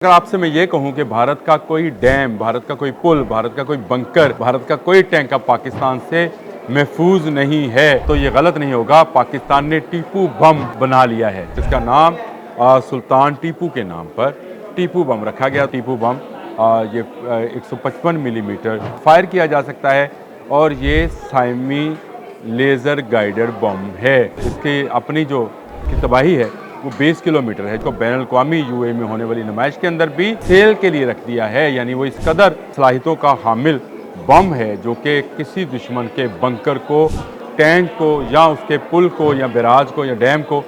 अगर आपसे मैं ये कहूं कि भारत का कोई डैम, भारत का कोई पुल, भारत का कोई बंकर, भारत का कोई टैंक अब पाकिस्तान से महफूज नहीं है, तो ये गलत नहीं होगा। पाकिस्तान ने टीपू बम बना लिया है, जिसका नाम सुल्तान टीपू के नाम पर टीपू बम रखा गया। टीपू बम ये 155 मिलीमीटर फायर किया जा सकता है और ये साइमी लेज़र गाइडेड बम है। इसकी अपनी जो तबाही है वो 20 किलोमीटर है। इसको बैनुल अक़वामी यूएई में होने वाली नुमाइश के अंदर भी सेल के लिए रख दिया है, यानी वो इस कदर सलाहियतों का हामिल बम है जो कि किसी दुश्मन के बंकर को, टैंक को या उसके पुल को या बैराज को या डैम को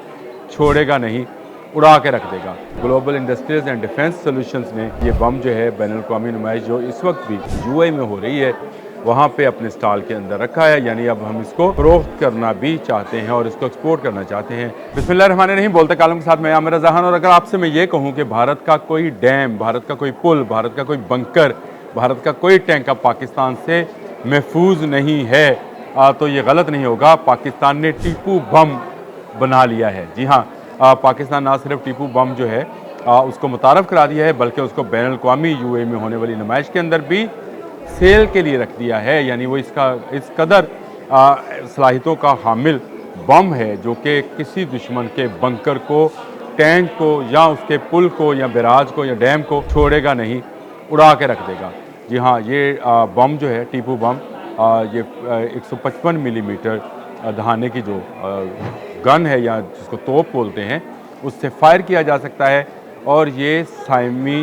छोड़ेगा नहीं, उड़ा के रख देगा। Global industries and defence solutions ने ये बम जो है बैनुल अक़वामी नुमाइश जो इस वक्त भी यूएई में हो रही है वहाँ पे अपने स्टॉल के अंदर रखा है, यानी अब हम इसको फरोख्त करना भी चाहते हैं और इसको एक्सपोर्ट करना चाहते हैं। बिस्मिल्लाहिर्रहमानिर्रहीम, बोलते कालम के साथ मैं आमिर रज़ा खान। और अगर आपसे मैं ये कहूँ कि भारत का कोई डैम, भारत का कोई पुल, भारत का कोई बंकर, भारत का कोई टैंक अब पाकिस्तान से महफूज नहीं है, तो ये गलत नहीं होगा। पाकिस्तान ने टीपू बम बना लिया है। जी हाँ, पाकिस्तान ना सिर्फ टीपू बम जो है उसको मुतारफ़ करा दिया है, बल्कि उसको बैनुल अक़वामी यूएई में होने वाली नुमाइश के अंदर भी सेल के लिए रख दिया है, यानी वो इस कदर सलाहियतों का हामिल बम है जो कि किसी दुश्मन के बंकर को, टैंक को या उसके पुल को या बैराज को या डैम को छोड़ेगा नहीं, उड़ा के रख देगा। जी हाँ, ये बम जो है टीपू बम ये 155 मिलीमीटर दहाने की जो गन है या जिसको तोप बोलते हैं उससे फायर किया जा सकता है और ये साइमी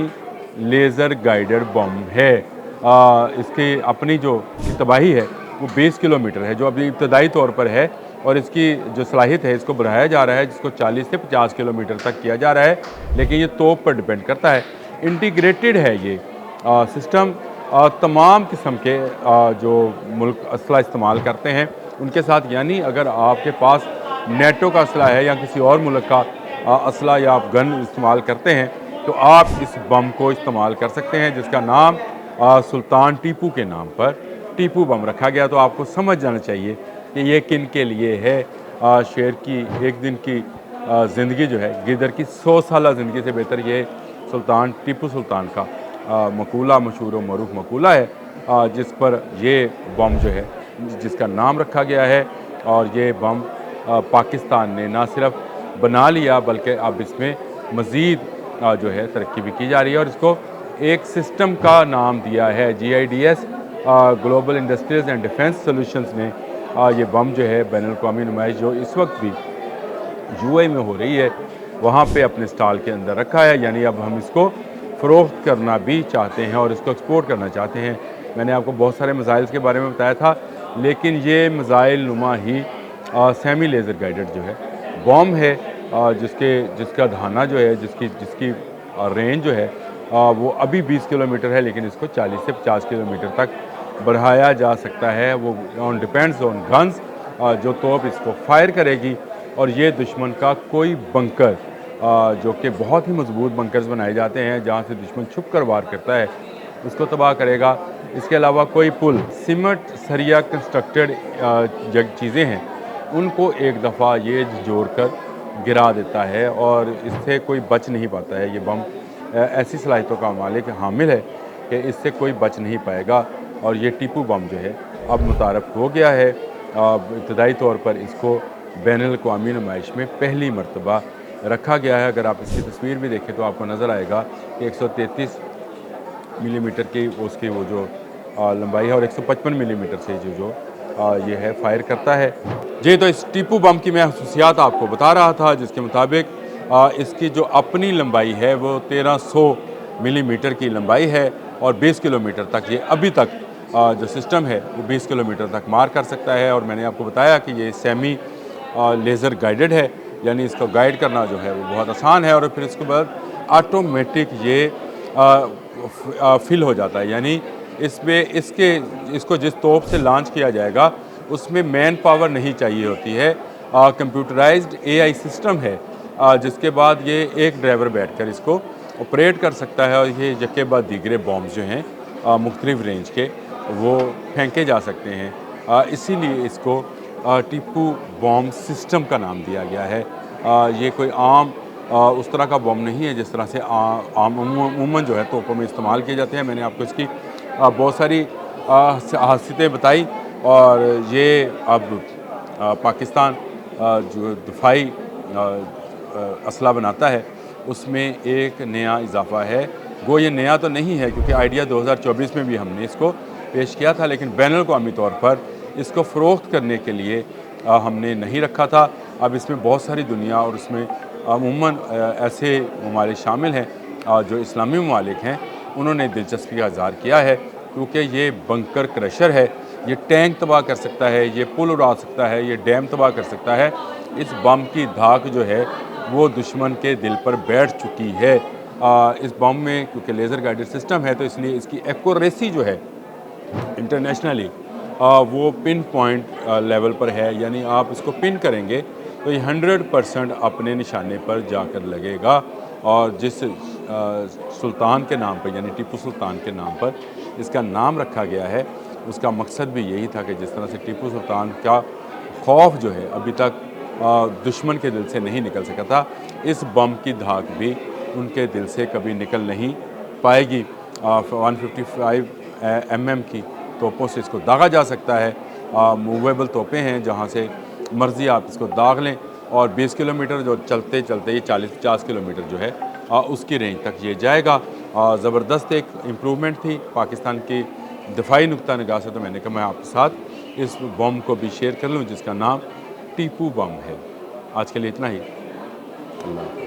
लेज़र गाइडेड बम है। इसकी अपनी जो तबाही है वो 20 किलोमीटर है, जो अभी इब्तदाई तौर पर है, और इसकी जो सलाहियत है इसको बढ़ाया जा रहा है, जिसको 40 से 50 किलोमीटर तक किया जा रहा है, लेकिन ये तोप पर डिपेंड करता है। इंटीग्रेटेड है ये सिस्टम, तमाम किस्म के जो मुल्क असला इस्तेमाल करते हैं उनके साथ, यानी अगर आपके पास नेटो का असला है या किसी और मुल्क का असला या आप गन इस्तेमाल करते हैं तो आप इस बम को इस्तेमाल कर सकते हैं, जिसका नाम सुल्तान टीपू के नाम पर टीपू बम रखा गया। तो आपको समझ जाना चाहिए कि ये किन के लिए है। शेर की एक दिन की ज़िंदगी जो है गिदर की 100 साल ज़िंदगी से बेहतर ये सुल्तान टीपू सुल्तान का मकूला, मशहूर व मरूफ मकूला है, जिस पर ये बम जो है जिसका नाम रखा गया है। और ये बम पाकिस्तान ने ना सिर्फ बना लिया बल्कि अब इसमें मज़ीद जो है तरक्की भी की जा रही है और इसको एक सिस्टम का नाम दिया है GIDS, global industries and defence solutions ने ये बम जो है बैनुल अक़वामी नुमाइश जो इस वक्त भी यूएई में हो रही है वहाँ पे अपने स्टॉल के अंदर रखा है, यानी अब हम इसको फ़रोख्त करना भी चाहते हैं और इसको एक्सपोर्ट करना चाहते हैं। मैंने आपको बहुत सारे मिसाइल के बारे में बताया था, लेकिन ये मिसाइल नुमा ही सेमी लेज़र गाइडेड जो है बम है, जिसका धाना जो है जिसकी रेंज जो है वो अभी 20 किलोमीटर है, लेकिन इसको 40 से 50 किलोमीटर तक बढ़ाया जा सकता है। वो ऑन डिपेंड्स ऑन गन्स, जो तोप इसको फायर करेगी और ये दुश्मन का कोई बंकर, जो कि बहुत ही मजबूत बंकर्स बनाए जाते हैं जहाँ से दुश्मन छुप कर वार करता है, उसको तबाह करेगा। इसके अलावा कोई पुल, सीमेंट सरिया कंस्ट्रक्टेड चीज़ें हैं, उनको एक दफ़ा ये जोड़ कर गिरा देता है और इससे कोई बच नहीं पाता है। ये बम ऐसी सलाहियतों का मालिक हामिल है कि इससे कोई बच नहीं पाएगा और ये टीपू बम जो है अब मुतारफ़ हो गया है। इब्तदाई तौर पर इसको बैनुल अक़वामी नुमाइश में पहली मरतबा रखा गया है। अगर आप इसकी तस्वीर भी देखें तो आपको नज़र आएगा कि 133 मिलीमीटर की उसकी वो जो लंबाई है और 155 मिलीमीटर से जो ये है फायर करता है। जी, तो इस टीपू बम की मैं खसूसियात आपको बता रहा था, जिसके मुताबिक इसकी जो अपनी लंबाई है वो 1300 मिलीमीटर की लंबाई है और 20 किलोमीटर तक ये अभी तक जो सिस्टम है वो 20 किलोमीटर तक मार कर सकता है। और मैंने आपको बताया कि ये सेमी लेज़र गाइडेड है, यानी इसको गाइड करना जो है वो बहुत आसान है और फिर इसके बाद ऑटोमेटिक ये फिल हो जाता है, यानी इसको जिस तोप से लॉन्च किया जाएगा उसमें मैन पावर नहीं चाहिए होती है। कंप्यूटराइज्ड AI सिस्टम है, जिसके बाद ये एक ड्राइवर बैठकर इसको ऑपरेट कर सकता है और ये यके बाद दीगरे बॉम्ब जो हैं मुख्तलिफ रेंज के वो फेंके जा सकते हैं। इसीलिए इसको टीपू बॉम्ब सिस्टम का नाम दिया गया है। ये कोई आम उस तरह का बम नहीं है जिस तरह से अमूमन जो है तोपों में इस्तेमाल किए जाते हैं। मैंने आपको इसकी बहुत सारी खासियतें बताई और ये अब पाकिस्तान जो दफ़ाई असला बनाता है उसमें एक नया इजाफ़ा है। गो ये नया तो नहीं है क्योंकि आइडिया 2024 में भी हमने इसको पेश किया था, लेकिन बैनुल-अक़वामी तौर पर इसको फ़रोख्त करने के लिए हमने नहीं रखा था। अब इसमें बहुत सारी दुनिया और उसमें अमूमन ऐसे ममालिक शामिल हैं जो इस्लामी ममालिक हैं, उन्होंने दिलचस्पी का इज़हार किया है क्योंकि ये बंकर क्रशर है, ये टैंक तबाह कर सकता है, ये पुल उड़ा सकता है, ये डैम तबाह कर सकता है। इस बम की धाक जो है वो दुश्मन के दिल पर बैठ चुकी है। इस बम में क्योंकि लेज़र गाइडेड सिस्टम है तो इसलिए इसकी एक्यूरेसी जो है इंटरनेशनली वो पिन पॉइंट लेवल पर है, यानी आप इसको पिन करेंगे तो ये 100% अपने निशाने पर जाकर लगेगा। और जिस सुल्तान के नाम पर यानी टीपू सुल्तान के नाम पर इसका नाम रखा गया है, उसका मकसद भी यही था कि जिस तरह से टीपू सुल्तान का खौफ जो है अभी तक दुश्मन के दिल से नहीं निकल सका था, इस बम की धाक भी उनके दिल से कभी निकल नहीं पाएगी। 155 mm की तोपों से इसको दागा जा सकता है। मूवेबल तोपें हैं जहाँ से मर्ज़ी आप इसको दाग लें और 20 किलोमीटर जो चलते चलते ये 40-50 किलोमीटर जो है उसकी रेंज तक ये जाएगा। ज़बरदस्त एक इम्प्रूवमेंट थी पाकिस्तान की दफ़ाई नुक्ता निगाह से, तो मैंने कहा मैं आपके साथ इस बम को भी शेयर कर लूँ जिसका नाम टीपू बम है। आज के लिए इतना ही। अल्लाह।